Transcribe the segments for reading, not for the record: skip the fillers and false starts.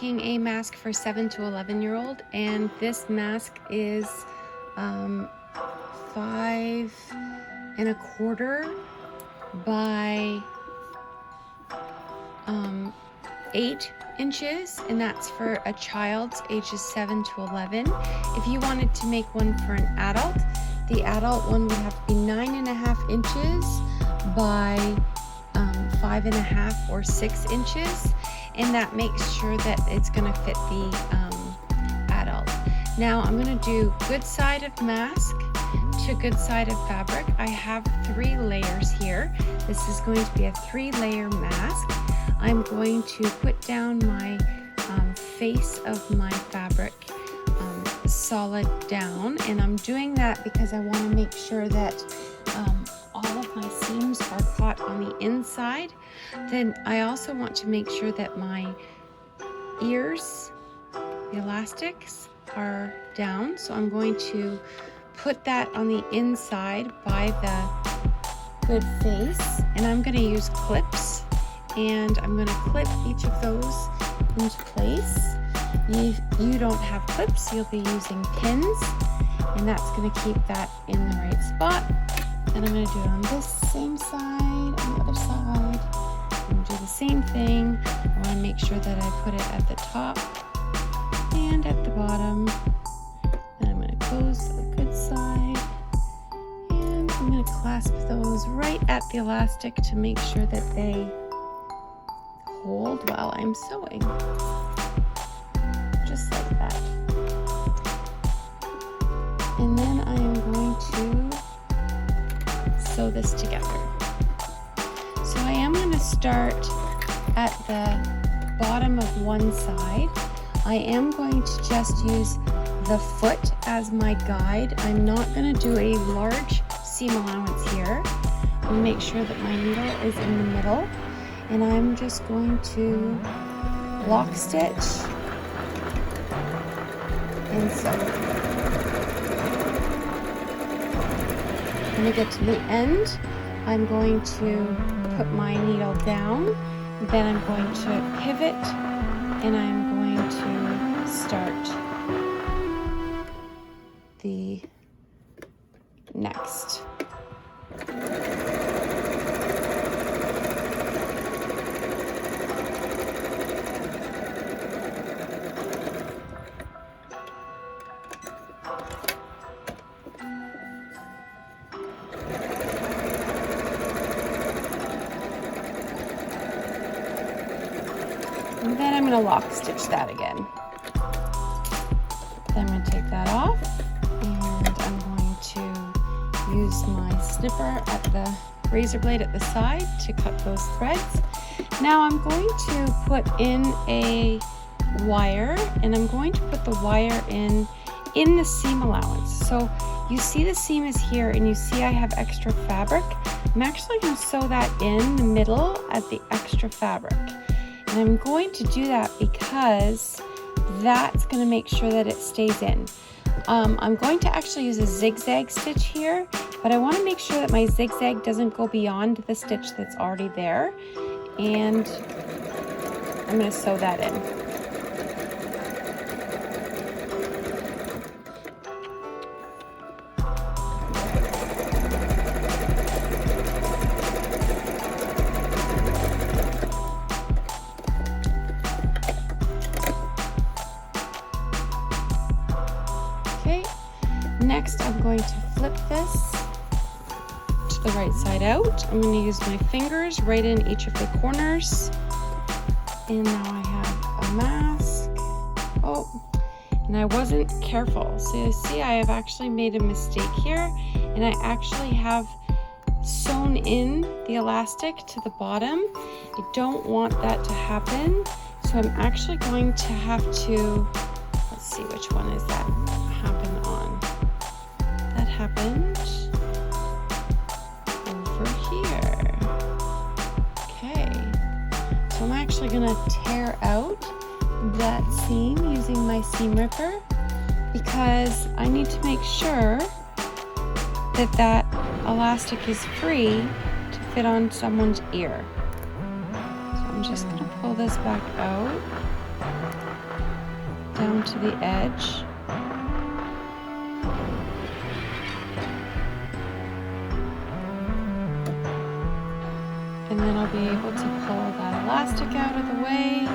making a mask for 7 to 11-year-old, and this mask is 5¼ by 8 inches, and that's for a child's ages 7 to 11. If you wanted to make one for an adult, the adult one would have to be 9½ inches by 5½ or 6 inches, and that makes sure that it's going to fit the adult. Now I'm going to do good side of mask to good side of fabric. I have 3 layers here. This is going to be a 3-layer mask. I'm going to put down my face of my fabric solid down, and I'm doing that because I want to make sure that all of my seams are caught on the inside. Then I also want to make sure that my ears, the elastics, are down. So I'm going to put that on the inside by the good face, and I'm going to use clips, and I'm going to clip each of those into place. If you don't have clips, you'll be using pins, and that's going to keep that in the right spot. And I'm going to do it on this same side, on the other side. I'm going to do the same thing. I want to make sure that I put it at the top and at the bottom. And I'm going to close to the good side. And I'm going to clasp those right at the elastic to make sure that they hold while I'm sewing. Just like that. And then I am going to sew this together. So I am going to start at the bottom of one side. I am going to just use the foot as my guide. I'm not going to do a large seam allowance here. I'm going to make sure that my needle is in the middle, and I'm just going to lock stitch and sew. When I get to the end, I'm going to put my needle down, then I'm going to pivot, and I'm going to start the next. And then I'm going to lock stitch that again. Then I'm going to take that off, and I'm going to use my snipper at the razor blade at the side to cut those threads. Now I'm going to put in a wire, and I'm going to put the wire in the seam allowance. So you see the seam is here, and you see I have extra fabric. I'm actually going to sew that in the middle at the extra fabric. And I'm going to do that because that's going to make sure that it stays in. I'm going to actually use a zigzag stitch here, but I want to make sure that my zigzag doesn't go beyond the stitch that's already there. And I'm going to sew that in. Next, I'm going to flip this to the right side out. I'm going to use my fingers right in each of the corners. And now I have a mask. Oh, and I wasn't careful. So you see I have actually made a mistake here, and I actually have sewn in the elastic to the bottom. I don't want that to happen. So I'm actually going to have to, let's see, which one is that happen on? That happened over here. Okay, so I'm actually going to tear out that seam using my seam ripper because I need to make sure that that elastic is free to fit on someone's ear. So I'm just going to pull this back out. down to the edge. And then I'll be able to pull that elastic out of the way.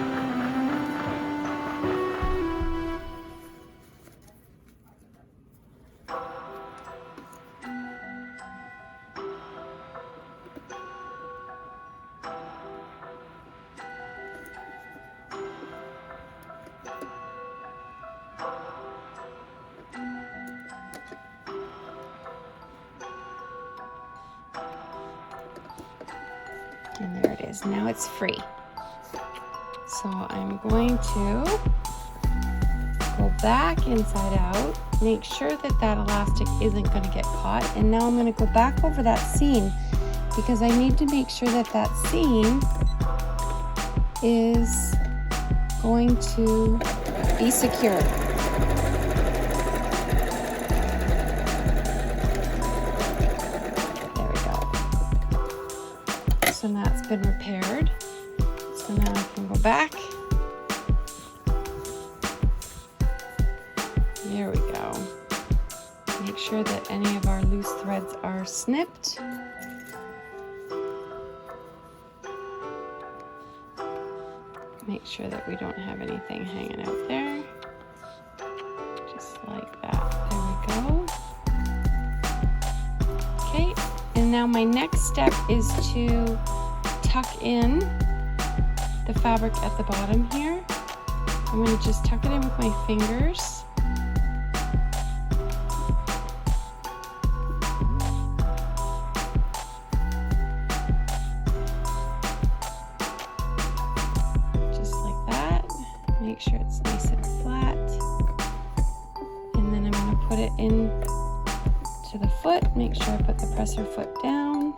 And there it is. Now it's free. So I'm going to go back inside out, make sure that that elastic isn't going to get caught. And now I'm going to go back over that seam because I need to make sure that that seam is going to be secure. So now it's been repaired. So now I can go back. There we go. Make sure that any of our loose threads are snipped. Make sure that we don't have anything hanging out there. Just like that. There we go. Okay. And now my next step is to tuck in the fabric at the bottom here. I'm going to just tuck it in with my fingers. Just like that. Make sure it's nice and flat. And then I'm going to put it in to the foot, make sure I put the presser foot down,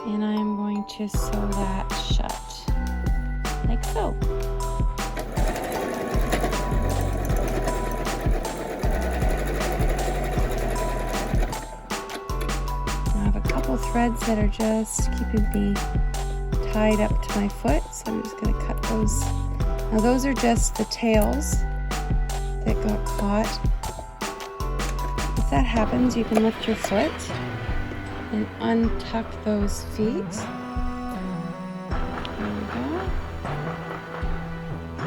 and I'm going to sew that shut, like so. I have a couple threads that are just keeping me tied up to my foot, so I'm just going to cut those. Now those are just the tails that got caught. If that happens, you can lift your foot and untuck those feet. There we go.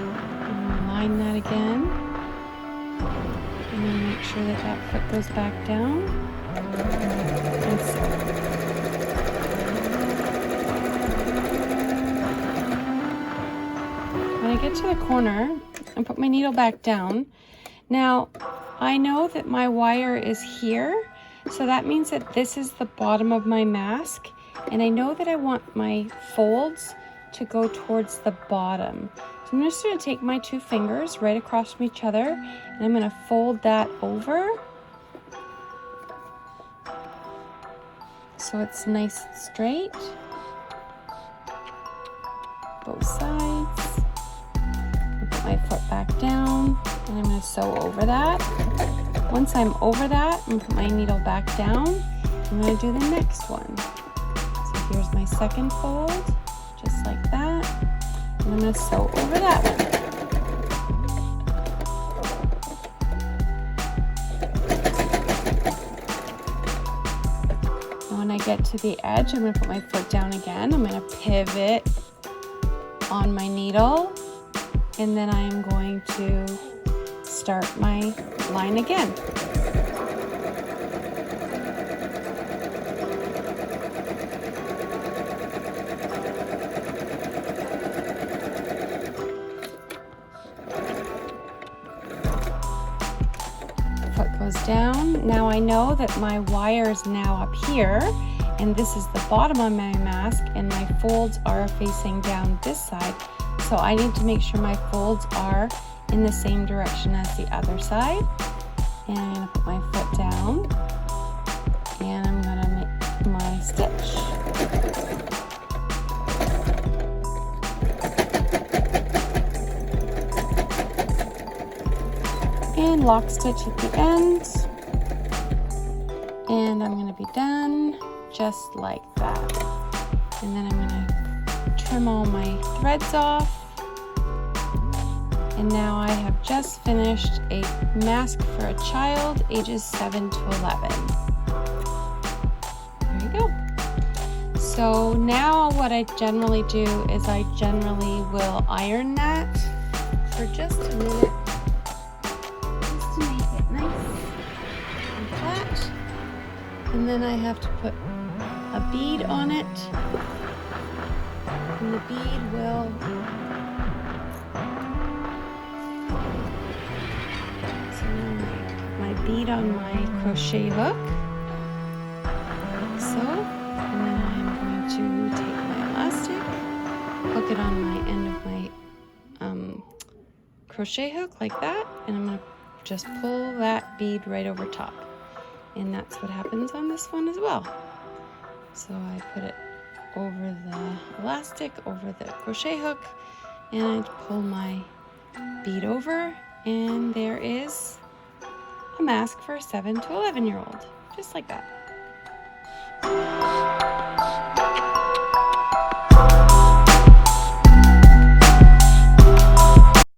And line that again. And then make sure that that foot goes back down. And sew. When I get to the corner, I put my needle back down. Now, I know that my wire is here, so that means that this is the bottom of my mask, and I know that I want my folds to go towards the bottom. So I'm just going to take my two fingers right across from each other, and I'm going to fold that over so it's nice and straight, both sides. Put my foot back down, and I'm going to sew over that. Once I'm over that, I'm going to put my needle back down. I'm going to do the next one. So here's my second fold, just like that. And I'm going to sew over that one. And when I get to the edge, I'm going to put my foot down again. I'm going to pivot on my needle, and then I am going to start my line again. Foot goes down. Now I know that my wire is now up here, and this is the bottom of my mask, and my folds are facing down this side. So I need to make sure my folds are in the same direction as the other side. And I'm going to put my foot down, and I'm going to make my stitch. And lock stitch at the end. And I'm going to be done just like that. And then I'm going to trim all my threads off. And now I have just finished a mask for a child ages 7 to 11. There you go. So now what I generally do is I generally will iron that for just a minute, just to make it nice and flat. And then I have to put a bead on it, and the bead will bead on my crochet hook, like so, and then I'm going to take my elastic, hook it on my end of my crochet hook like that, and I'm going to just pull that bead right over top, and that's what happens on this one as well. So I put it over the elastic, over the crochet hook, and I pull my bead over, and there is a mask for a 7 to 11-year-old, just like that.